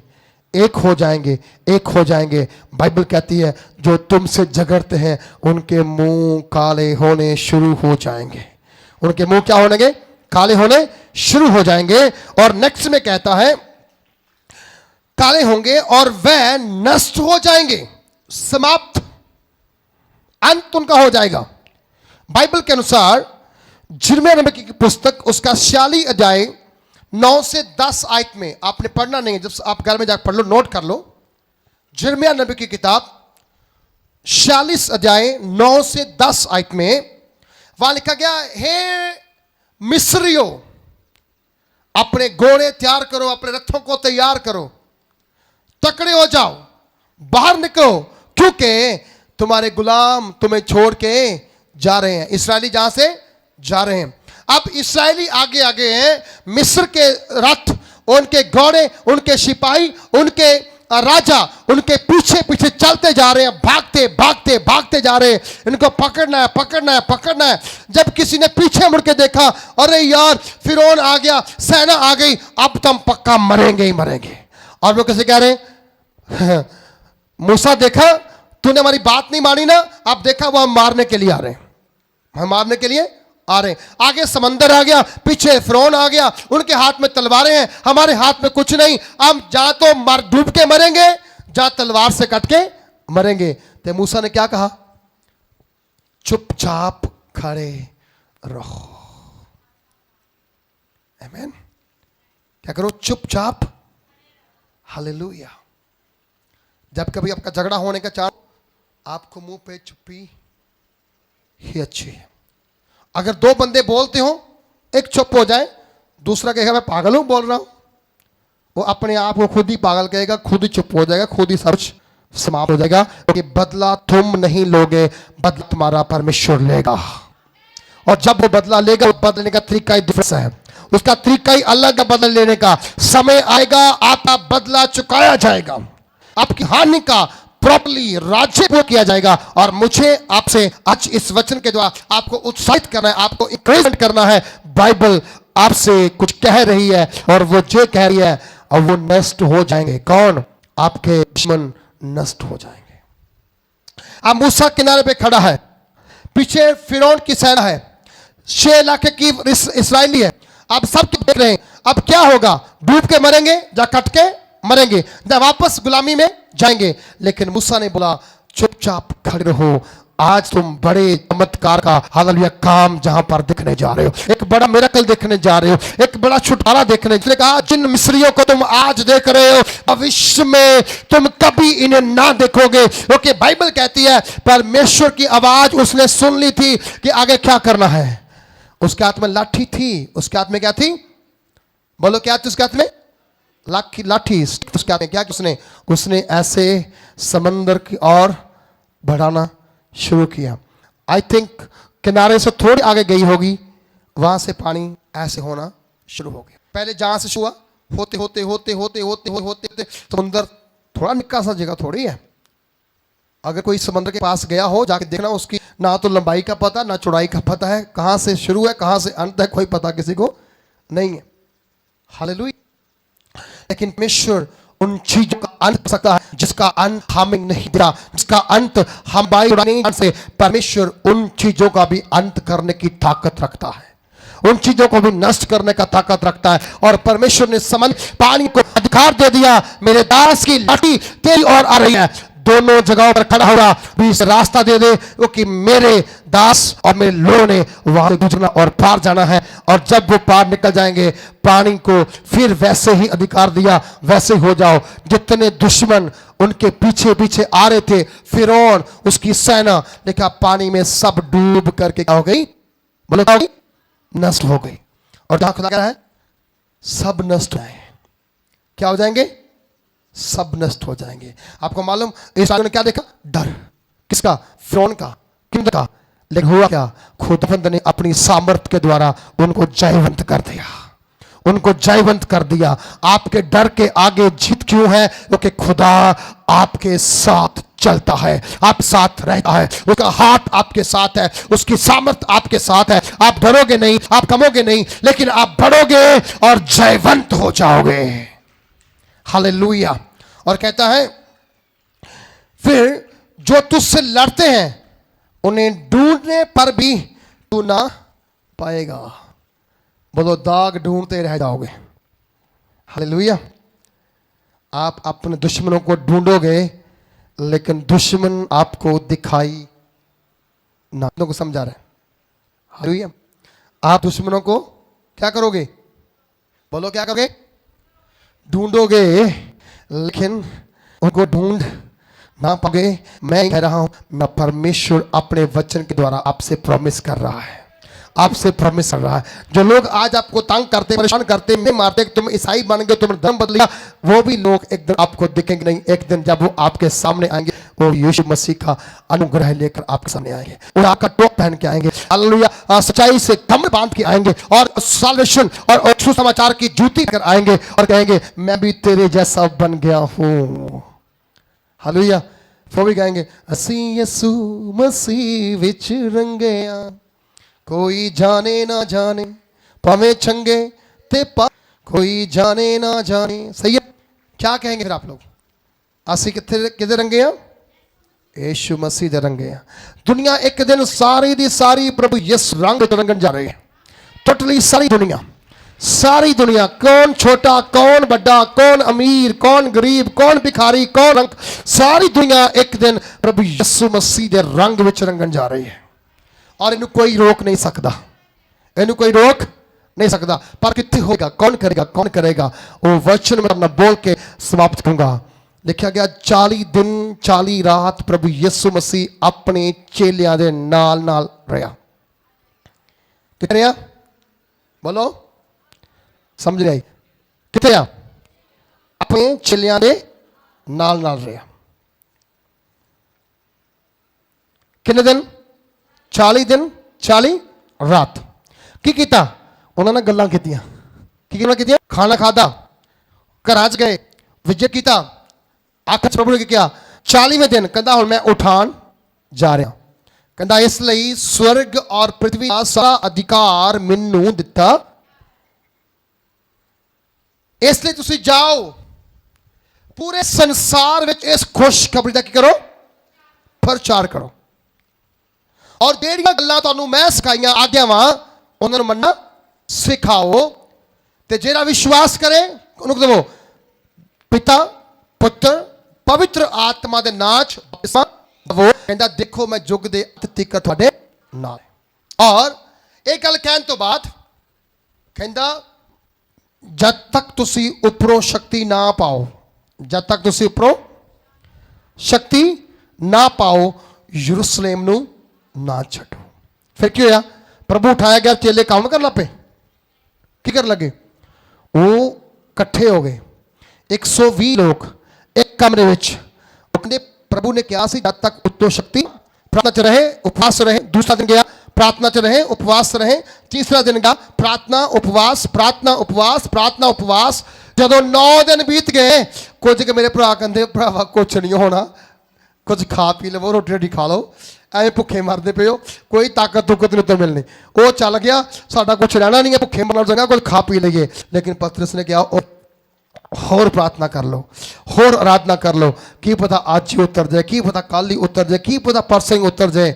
एक हो जाएंगे, एक हो जाएंगे, बाइबल कहती है जो तुमसे झगड़ते हैं उनके मुंह काले होने शुरू हो जाएंगे। उनके मुंह क्या होंगे? काले होने शुरू हो जाएंगे। और नेक्स्ट में कहता है काले होंगे और वह नष्ट हो जाएंगे, समाप्त, अंत उनका हो जाएगा। बाइबल के अनुसार यिर्मयाह नबी की पुस्तक उसका 46 अध्याय 9 से 10 आयत में, आपने पढ़ना नहीं है, जब आप घर में जाकर पढ़ लो, नोट कर लो। यिर्मयाह नबी की किताब 46 अध्याय 9 से 10 आयत में वहां लिखा गया, हे मिस्रियों अपने घोड़े तैयार करो, अपने रथों को तैयार करो, तकड़े हो जाओ, बाहर निकलो, क्योंकि तुम्हारे गुलाम तुम्हें छोड़ के जा रहे हैं। इस्राएली जहां से जा रहे हैं। अब इस्राएली आगे आगे हैं, मिस्र के रथ, उनके घोड़े, उनके सिपाही, उनके राजा उनके पीछे पीछे चलते जा रहे हैं, भागते भागते भागते जा रहे हैं। इनको पकड़ना है, पकड़ना है, पकड़ना है। जब किसी ने पीछे मुड़ के देखा, अरे यार फिरौन आ गया, सेना आ गई, अब तुम पक्का मरेंगे ही मरेंगे। और वो कैसे कह रहे हैं? मूसा देखा तूने हमारी बात नहीं मानी ना, आप देखा वो हम मारने के लिए आ रहे हैं, हम मारने के लिए आ रहे हैं। आगे समंदर आ गया, पीछे फिरौन आ गया, उनके हाथ में तलवारें हैं, हमारे हाथ में कुछ नहीं, हम जा तो मर डूब के मरेंगे, जा तलवार से कट के मरेंगे। तो मूसा ने क्या कहा? चुपचाप खड़े रहो। आमीन। क्या करो? चुपचाप। हालेलुया। जब कभी आपका झगड़ा होने का चांस, आपको मुंह पे चुप्पी ही अच्छी है। अगर दो बंदे बोलते हो, एक चुप हो जाए, दूसरा कहेगा मैं पागल हूं बोल रहा हूं, वो अपने आप को खुद ही पागल कहेगा, खुद ही चुप हो जाएगा, खुद ही सब समाप्त हो जाएगा। क्योंकि बदला तुम नहीं लोगे, बदला तुम्हारा परमेश्वर लेगा। और जब वो बदला लेगा, वो बदला लेने का तरीका ही डिफरेंस है, उसका तरीका ही अलग है। बदला लेने का समय आएगा, आपका बदला चुकाया जाएगा, आपकी हानि का प्रॉपर्ली राज्य किया जाएगा। और मुझे आपसे आज इस वचन के द्वारा आपको उत्साहित करना है, आपको इंकरेजमेंट करना है। बाइबल आपसे कुछ कह रही है, और वो जो कह रही है, और वो नष्ट हो जाएंगे। कौन? आपके दुश्मन नष्ट हो जाएंगे। अब मूसा किनारे पे खड़ा है, पीछे फिरौन की सेना है, 6 इलाके की इस्राएली है। अब सब देख रहे हैं, अब क्या होगा? डूब के मरेंगे, या कट के मरेंगे, या वापस गुलामी में जाएंगे। लेकिन मूसा ने बोला चुपचाप खड़े रहो, आज तुम बड़े चमत्कार का हालेलुया काम जहां पर देखने जा रहे हो, एक बड़ा मिरेकल देखने जा रहे हो, एक बड़ा छुटकारा देखने। इसलिए कहा जिन मिस्रियों को तुम आज देख रहे हो, भविष्य में तुम कभी इन्हें ना देखोगे। क्योंकि बाइबल कहती है परमेश्वर की आवाज उसने सुन ली थी कि आगे क्या करना है। उसके हाथ में लाठी थी, उसके हाथ में क्या थी? बोलो क्या थी उसके हाथ में? लाठी। उसके हाथ में क्या? उसने ऐसे समंदर की ओर बढ़ाना शुरू किया। आई थिंक किनारे से थोड़ी आगे गई होगी, वहां से पानी ऐसे होना शुरू हो गया। पहले जहां से शुरू हुआ, होते होते होते होते होते होते होते समुंदर थोड़ा निक्का सा जगह थोड़ी है। अगर कोई समुद्र के पास गया हो, जाके देखना, उसकी ना तो लंबाई का पता, ना चौड़ाई का पता है, कहां से शुरू है कहां से अंत है, कोई पता किसी को नहीं है। हालेलुया। लेकिन परमेश्वर उन चीजों का अंत कर सकता है जिसका अंत हमें नहीं दिया, जिसका अंत हम नहीं से। परमेश्वर उन चीजों का भी अंत करने की ताकत रखता है, उन चीजों को भी नष्ट करने का ताकत रखता है। और परमेश्वर ने समझ पानी को अधिकार दे दिया, मेरे दास की लाठी तेरी ओर आ रही है, दोनों जगहों पर खड़ा होगा, बीच रास्ता दे दे, क्योंकि मेरे दास और मेरे लोगों ने वहां से गुजरना और पार जाना है। और जब वो पार निकल जाएंगे, पानी को फिर वैसे ही अधिकार दिया, वैसे हो जाओ। जितने दुश्मन उनके पीछे पीछे आ रहे थे, फिरौन उसकी सेना, देखा पानी में सब डूब करके क्या हो गई? बोलो क्या हो गई? नष्ट हो गई। और जहां खुदा कह रहा है सब नष्ट हो जाए, क्या हो जाएंगे? सब नष्ट हो जाएंगे। आपको मालूम इस्राएल ने क्या देखा? डर। किसका? फिरौन का, किंद का। लेकिन हुआ क्या? खुदावंद ने अपनी सामर्थ के द्वारा उनको जयवंत कर दिया, उनको जयवंत कर दिया। आपके डर के आगे जीत क्यों है? क्योंकि खुदा आपके साथ चलता है, आप साथ रहता है, उसका हाथ आपके साथ है, उसकी सामर्थ आपके साथ है। आप डरोगे नहीं, आप कमोगे नहीं, लेकिन आप बढ़ोगे और जयवंत हो जाओगे। हालेलुया। और कहता है फिर जो तुझसे लड़ते हैं उन्हें ढूंढने पर भी तू ना पाएगा। बोलो दाग ढूंढते रह जाओगे। हालेलुया। आप अपने दुश्मनों को ढूंढोगे, लेकिन दुश्मन आपको दिखाई ना। को समझा रहे हैं? हालेलुया। आप दुश्मनों को क्या करोगे? बोलो क्या करोगे? ढूंढोगे, लेकिन उनको ढूंढ ना पाओगे। मैं कह रहा हूं, मैं परमेश्वर अपने वचन के द्वारा आपसे प्रॉमिस कर रहा है, आपसे प्रॉमिस कर रहा है। जो लोग आज आपको तंग करते, परेशान करते, मारते, तुम ईसाई बन गए, तुम धर्म बदलेगा, वो भी लोग एक दिन आपको दिखेंगे नहीं। एक दिन जब वो आपके सामने आएंगे, वो यीशु मसीह का अनुग्रह लेकर आपके सामने आएंगे, और आपका टोप पहन के आएंगे। हालेलुया। सच्चाई से कमर बांध के आएंगे, और साल्वेशन और सुसमाचार की जूती कर आएंगे, और कहेंगे मैं भी तेरे जैसा बन गया हूं। हालेलुया। वो भी कहेंगे असी यीशु मसीह विच रंगया, कोई जाने ना जाने पवे चंगे ते पा, कोई जाने ना जाने। सही है। क्या कहेंगे फिर आप लोग? असी कितने रंगे हैं? यीशु मसीह दे रंगे आ। दुनिया एक दिन सारी दी सारी प्रभु यीशु रंग च रंगन जा रही है। टोटली सारी दुनिया, कौन छोटा कौन बड़ा, कौन अमीर कौन गरीब, कौन भिखारी कौन रंग, सारी दुनिया एक दिन प्रभु यीशु मसीह दे रंग विच रंगन जा रही है। और इन्हें कोई रोक नहीं सकता, इन्हें कोई रोक नहीं सकता। पर कितने होगा, कौन करेगा वो वचन में अपना बोल के समाप्त करूंगा। लिखा गया 40 दिन 40 रात प्रभु यीशु मसीह अपने चेलियां दे नाल नाल रहा। कितने रहा बोलो, समझ रहे कितने आ? अपने चेलियां दे नाल नाल रहा। कितने दिन? 40 दिन 40 रात। की कीता? उन्होंने गल्लां कीतियां। की कीतियां? खाना खादा, घर गए, विजय किया। आखिर प्रभु ने क्या? 40वें दिन कहता हुण मैं उठान जा रहा। कहता इसलिए स्वर्ग और पृथ्वी का सारा अधिकार मैनू दिता, इसलिए तुसी जाओ पूरे संसार में इस खुशखबरी का की करो, प्रचार करो। और जेड़ियां गल्लां तुहानू मैं सिखाईयां आग्यावां उन्हां नू मनना सिखाओ। ते जेड़ा विश्वास करे उन्होंने देवो पिता पुत्र पवित्र आत्मा दे नाम च वो कहंदा देखो मैं जुग दे अंत तक तुहाडे नाल। और एक गल कहने तो बाद कहंदा जब तक तुसी उपरों शक्ति ना पाओ, जब तक तुसी उपरों शक्ति ना पाओ यरूशलेम नू ना छड्डो। फिर क्या होया? प्रभु उठाया गया, चेले काम कर लगे। की कर लगे? वो इकट्ठे हो गए 120 लोग एक कमरे में। कहते प्रभु ने कहा सी जब तक उत्तो शक्ति प्रार्थना च रहे उपवास रहे। दूसरा दिन गया प्रार्थना च रहे उपवास रहे। तीसरा दिन गया प्रार्थना उपवास प्रार्थना उपवास प्रार्थना उपवास। जदों 9 दिन बीत गए कुछ के मेरे भरा कहते भरावा कुछ नहीं होना, कुछ खा पी लवो, रोटी रोटी खा लो, ਐਵੇਂ ਭੁੱਖੇ ਮਰਦੇ ਪਏ ਹੋ, ਕੋਈ ਤਾਕਤ ਤੁਕਤ ਨਹੀਂ ਉੱਤੋਂ ਮਿਲਣੀ। ਉਹ ਚੱਲ ਗਿਆ, ਸਾਡਾ ਕੁਝ ਰਹਿਣਾ ਨਹੀਂ ਹੈ, ਭੁੱਖੇ ਮਰਨ ਜਗ੍ਹਾ ਕੁਝ ਖਾ ਪੀ ਲਈਏ। ਲੇਕਿਨ ਪਤਰਸ ਨੇ ਕਿਹਾ ਹੋਰ प्रार्थना कर लो, होर आराधना कर लो, की पता आज ही उतर जाए, की पता कल ही उतर जाए, की पता परसों ही उतर जाए।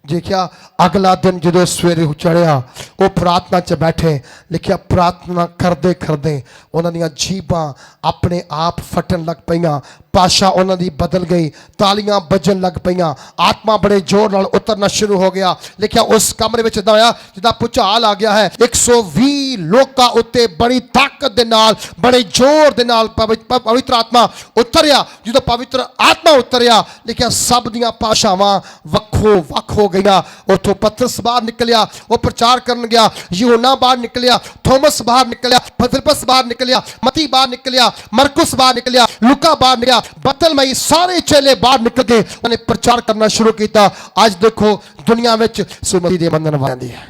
देखिया अगला दिन जो सवेरे चढ़िया वो प्रार्थना च बैठे। लिखिया प्रार्थना करते करते उन्होंने जीबां अपने आप फटन लग पईयां, भाषा उन्होंने बदल गई, तालियां बजन लग पईयां, आत्मा बड़े जोर नाल उतरना शुरू हो गया। लिखिया उस कमरे में इदां होया जिद्दां भूचाल आ गया है। 120 लोकां उत्ते बड़ी ताकत दे नाल बड़े जोर दे नाल पवित्र आत्मा उतरिया। जदों पवित्र आत्मा उतरिया लिखिया सब दियां भाषावां वक्खो वक्ख हो गईयां। उथों पतरस बाहर निकलिया, वो प्रचार करन गया। यूहन्ना बाहर निकलिया, थोमस बाहर निकलिया, फिलिप्पस बाहर निकलिया, मती बाहर निकलिया, मरकुस बाहर निकलिया, लूका बाहर निकलिया, बतलमई सारे चेले बाहर निकल गए। उन्होंने प्रचार करना शुरू किया। आज देखो दुनिया में सुमती दे बंधन वाली है।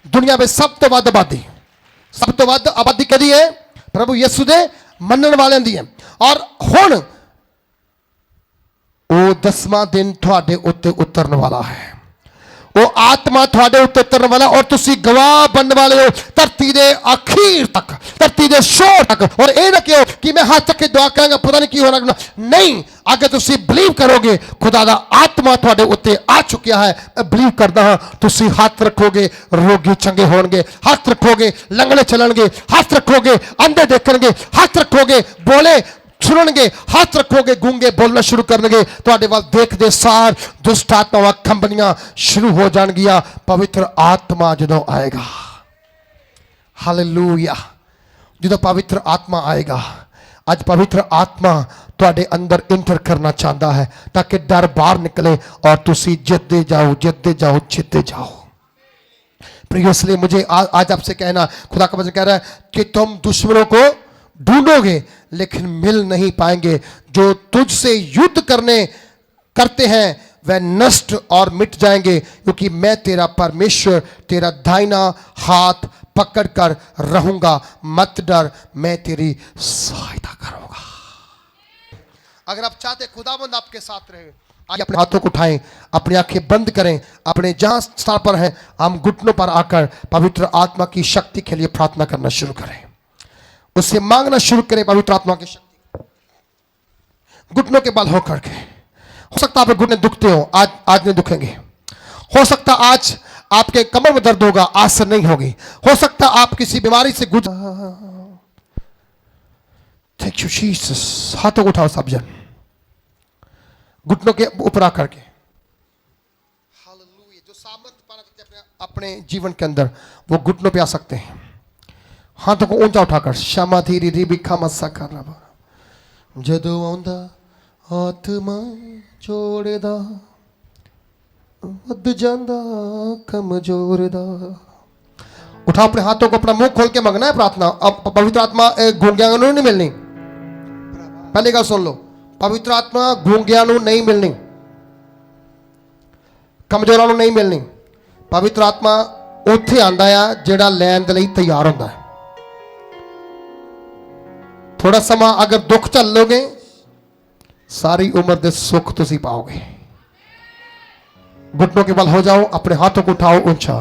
दुनिया में सब तो वध आबादी, सब तो वध आबादी कदी है? प्रभु यीशु दे मनन वालियां दी है। और हुण वो 10वां दिन तुहाडे उत्ते उतरन वाला है। वो आत्मा थोड़े उत्ते उतरने वाला और तुसी गवाह बनने वाले हो धरती दे आखिर तक, धरती दे शोर तक। और ये ना कहो कि मैं हाथ तक के दुआ करांगा पता नहीं की होना, नहीं। अगर तुसी बिलीव करोगे खुदा दा आत्मा थोड़े उत्ते आ चुकिया है, मैं बिलीव करदा हां। तुसी हाथ रखोगे रोगी चंगे होणगे, हाथ रखोगे लंगड़े चलणगे, हाथ रखोगे अंधे देखणगे, हाथ रखोगे बोले सुनणगे, हाथ रखोगे गूंगे बोलना शुरू करनगे। तुहाडे वाल देखदे सार दुष्ट आत्मावां कंबनियां शुरू हो जाणगियां। पवित्र आत्मा जदों आएगा, हालेलुया, जदों पवित्र आत्मा आएगा। आज पवित्र आत्मा तुहाडे अंदर इंटर करना चाहता है ताकि डर बाहर निकले और तुसी जितते जाओ जितते जाओ जितते जाओ। प्रिय, इसलिए मुझे आज आपसे कहना, खुदा का वचन कह रहा है कि तुम दुश्मनों को ढूंढोगे लेकिन मिल नहीं पाएंगे। जो तुझसे युद्ध करते हैं वह नष्ट और मिट जाएंगे, क्योंकि मैं तेरा परमेश्वर तेरा दाहिना हाथ पकड़कर रहूंगा। मत डर, मैं तेरी सहायता करूंगा। अगर आप चाहते खुदाबंद आपके साथ रहे, आज अपने हाथों को उठाएं, अपनी आंखें बंद करें, अपने जहां स्थान पर हैं हम घुटनों पर आकर पवित्र आत्मा की शक्ति के लिए प्रार्थना करना शुरू करें, उससे मांगना शुरू करें पवित्र आत्मा की शक्ति। घुटनों के बल होकर के हो सकता है आपके घुटने दुखते हो, आज नहीं दुखेंगे। हो सकता आज आपके कमर में दर्द होगा, आज से नहीं होगी। हो सकता आप किसी बीमारी से थैंक यू जीसस। हाथों को उठाओ सब जन, घुटनों के ऊपर आकर के। हालेलुया। जो सामर्थ्य पाना चाहते हैं अपने जीवन के अंदर, वो घुटनों पे आ सकते हैं। हाथों को ऊंचा उठाकर क्षमा धीरे धीरे बिखा मसा कर रहा जदों आउंदा आत्मा जोड़दा वध जांदा कमजोर दा। उठाओ अपने हाथों को, अपना मुंह खोल के मांगना है प्रार्थना। अब पवित्र आत्मा गूंगियां नूं नहीं मिलनी। पहली गल सुन लो, पवित्र आत्मा गूंगियां नूं नहीं मिलनी, कमजोरां नूं नहीं मिलनी। पवित्र आत्मा उत्थे आंदा है जिहड़ा लैण दे लई तैयार हुंदा है। थोड़ा समा अगर दुख झल्लोगे, सारी उम्र दे सुख तुसीं पाओगे। घुटनों के बल हो जाओ, अपने हाथों को उठाओ ऊंचा।